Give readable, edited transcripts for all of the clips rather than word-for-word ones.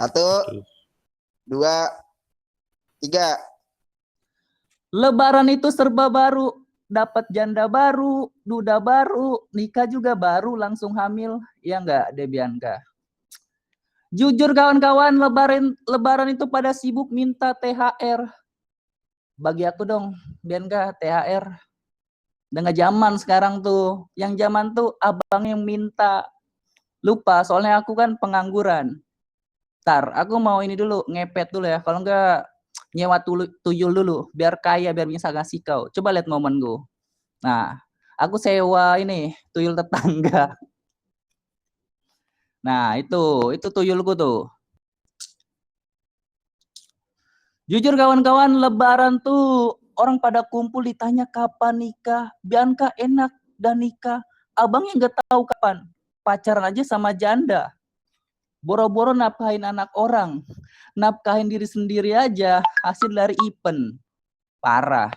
1, 2, 3. Lebaran itu serba baru, dapat janda baru, duda baru, nikah juga baru, langsung hamil. Ya enggak, Debianka? Jujur kawan-kawan, lebaran itu pada sibuk minta THR. Bagi aku dong, Bianka, THR. Udah nggak zaman sekarang tuh. Yang zaman tuh abang yang minta. Lupa, soalnya aku kan pengangguran. Ntar, aku mau ini dulu, ngepet dulu ya. Kalau enggak, nyewa tuyul dulu. Biar kaya, biar bisa ngasih kau. Coba lihat momen gue. Nah, aku sewa ini, tuyul tetangga. Nah, itu tuyulku tuh. Jujur kawan-kawan, lebaran tuh orang pada kumpul ditanya kapan nikah. Bianca enak dan nikah. Abang yang nggak tahu kapan. Pacaran aja sama janda. Boro-boro nafkahin anak orang. Nafkahin diri sendiri aja hasil dari event. Parah.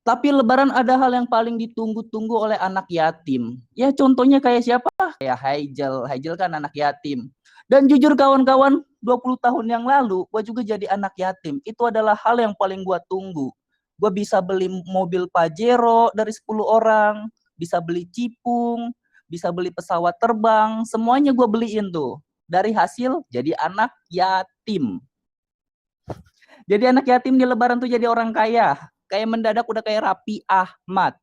Tapi lebaran ada hal yang paling ditunggu-tunggu oleh anak yatim. Ya contohnya kayak siapa? Kayak Haijel. Haijel kan anak yatim. Dan jujur kawan-kawan, 20 tahun yang lalu, gue juga jadi anak yatim. Itu adalah hal yang paling gue tunggu. Gue bisa beli mobil Pajero dari 10 orang, bisa beli cipung, bisa beli pesawat terbang, semuanya gue beliin tuh. Dari hasil jadi anak yatim. Jadi anak yatim di lebaran tuh jadi orang kaya. Kayak mendadak udah kayak Raffi Ahmad.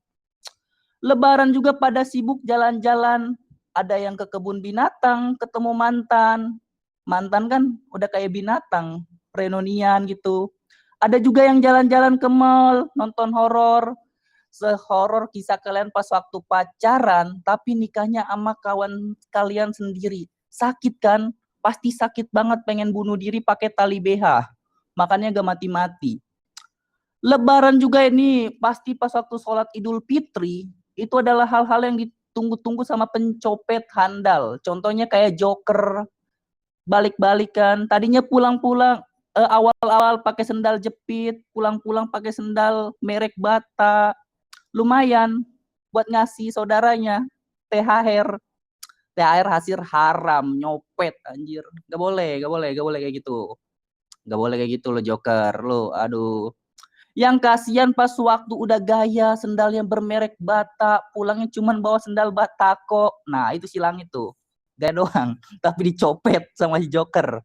Lebaran juga pada sibuk jalan-jalan. Ada yang ke kebun binatang, ketemu mantan. Mantan kan udah kayak binatang, reunian gitu. Ada juga yang jalan-jalan ke mall, nonton horor. Sehoror kisah kalian pas waktu pacaran, tapi nikahnya sama kawan kalian sendiri. Sakit kan? Pasti sakit banget pengen bunuh diri pakai tali BH. Makanya gak mati-mati. Lebaran juga ini pasti pas waktu sholat Idul Fitri, itu adalah hal-hal yang ditunggu-tunggu sama pencopet handal. Contohnya kayak Joker, balik-balikan. Tadinya pulang-pulang awal-awal pakai sendal jepit, pulang-pulang pakai sendal merek Bata. Lumayan buat ngasih saudaranya THR. THR hasil haram, nyopet anjir. Gak boleh kayak gitu. Gak boleh kayak gitu lo Joker, lo aduh. Yang kasihan pas waktu udah gaya sendal yang bermerek Bata, pulangnya cuman bawa sendal Batako. Nah, itu silang itu. Gak doang, tapi dicopet sama si Joker.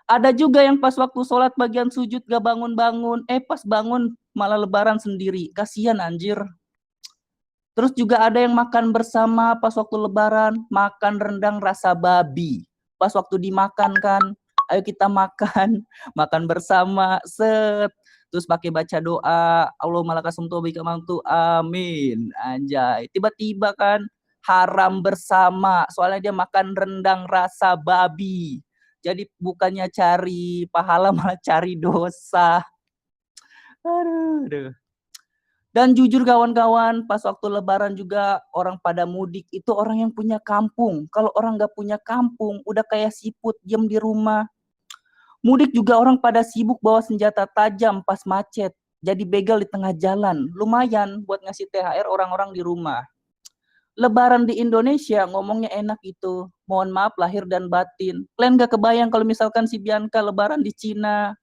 Ada juga yang pas waktu sholat bagian sujud gak bangun-bangun. Pas bangun malah lebaran sendiri. Kasihan anjir. Terus juga ada yang makan bersama pas waktu lebaran. Makan rendang rasa babi. Pas waktu dimakan kan, ayo kita makan. Makan bersama, set. Terus pakai baca doa, Allahumma lakasumtu bika mantu, amin. Anjay. Tiba-tiba kan haram bersama, soalnya dia makan rendang rasa babi. Jadi bukannya cari pahala malah cari dosa. Aduh. Dan jujur kawan-kawan, pas waktu lebaran juga orang pada mudik, itu orang yang punya kampung. Kalau orang nggak punya kampung, udah kayak siput, diam di rumah. Mudik juga orang pada sibuk bawa senjata tajam pas macet. Jadi begal di tengah jalan. Lumayan buat ngasih THR orang-orang di rumah. Lebaran di Indonesia ngomongnya enak itu. Mohon maaf lahir dan batin. Kalian gak kebayang kalau misalkan si Bianca lebaran di Cina.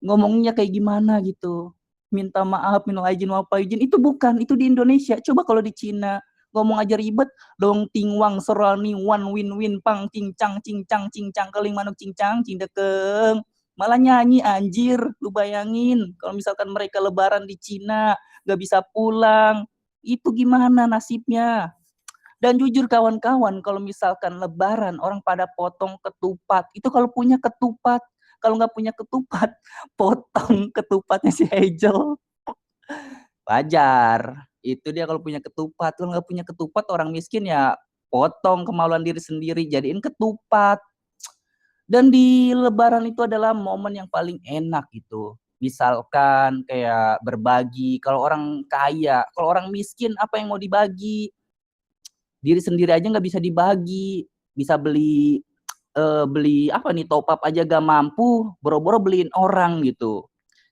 Ngomongnya kayak gimana gitu. Minta maaf, minal aijin, wal faizin. Itu bukan, itu di Indonesia. Coba kalau di Cina. Ngomong aja ribet, dong tingwang serani one win pang cincang keling manuk cincang cindekeng, malah nyanyi anjir. Lu bayangin kalau misalkan mereka lebaran di Cina gak bisa pulang, itu gimana nasibnya. Dan jujur kawan-kawan, kalau misalkan lebaran orang pada potong ketupat, itu kalau punya ketupat, kalau nggak punya ketupat potong ketupatnya si Hazel. Wajar. Itu dia kalau punya ketupat. Kalau nggak punya ketupat orang miskin ya potong kemaluan diri sendiri, jadiin ketupat. Dan di lebaran itu adalah momen yang paling enak gitu. Misalkan kayak berbagi. Kalau orang kaya, kalau orang miskin apa yang mau dibagi? Diri sendiri aja nggak bisa dibagi. Bisa beli apa nih, top up aja gak mampu, boro-boro beliin orang gitu.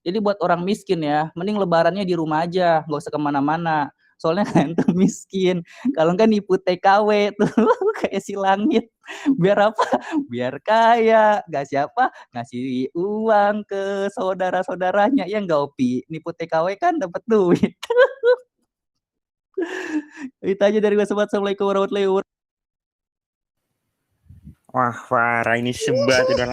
Jadi buat orang miskin ya, mending lebarannya di rumah aja, nggak usah kemana-mana. Soalnya kalian tuh miskin. Kalau enggak nipu TKW tuh kayak si Langit. Biar apa? Biar kaya. Nggak siapa? Ngasih uang ke saudara-saudaranya. Ya nggak, Opi? Nipu TKW kan dapat duit. Itu aja dari gue, sobat. Assalamualaikum warahmatullahi wabarakatuh. Wah, parah ini sebat udah